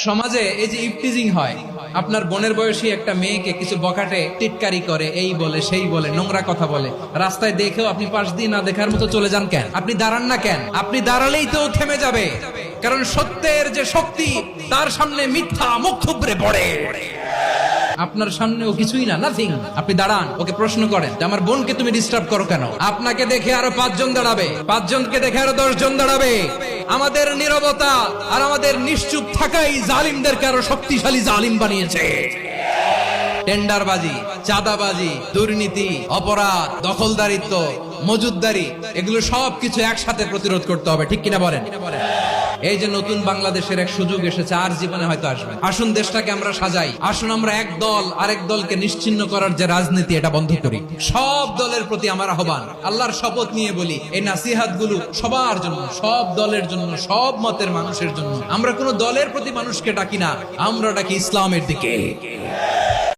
সমাজে এই যে ইফটিজিং হয়, আপনার বোনের বয়সী একটা মেয়েকে কিছু বকাটে টিটকারি করে, এই বলে সেই বলে, নোংরা কথা বলে, রাস্তায় দেখেও আপনি পাশ দিয়ে না দেখার মতো চলে যান কেন? আপনি দাঁড়ান না কেন? আপনি দাঁড়ালেই তো থেমে যাবে, কারণ সত্যের যে শক্তি তার সামনে মিথ্যা মুখ থুবড়ে পড়ে। আপনার সামনে ও কিছুই না, নাথিং। আপনি দাঁড়ান, ওকে প্রশ্ন করেন যে আমার বোনকে তুমি ডিস্টার্ব করো কেন? আপনাকে দেখে আরো 5 জন দাঁড়াবে, 5 জনকে দেখে আরো 10 জন দাঁড়াবে। আমাদের নীরবতা আর আমাদের নিশ্চুপ থাকাই জালিমদেরকে আরো শক্তিশালী জালিম বানিয়েছে। টেন্ডারবাজি, চাঁদাবাজি, দুর্নীতি, অপরাধ, দখলদারিত্ব, মজুদদারি, এগুলো সবকিছু একসাথে প্রতিরোধ করতে হবে, ঠিক কিনা বলেন? এই যে নতুন বাংলাদেশের এক সুযোগ এসেছে, আর জীবনে হয়তো আসবে। আসুন দেশটাকে আমরা সাজাই, আসুন আমরা এক দল আরেক দলকে নিশ্চিহ্ন করার যে রাজনীতি, এটা বন্ধ করি। সব দলের প্রতি আমার আহ্বান, আল্লাহর শপথ নিয়ে বলি, এই নাসিহাত গুলো সবার জন্য, সব দলের জন্য, সব মতের মানুষের জন্য। আমরা কোনো দলের প্রতি মানুষকে ডাকি না, আমরা ডাকি ইসলামের দিকে।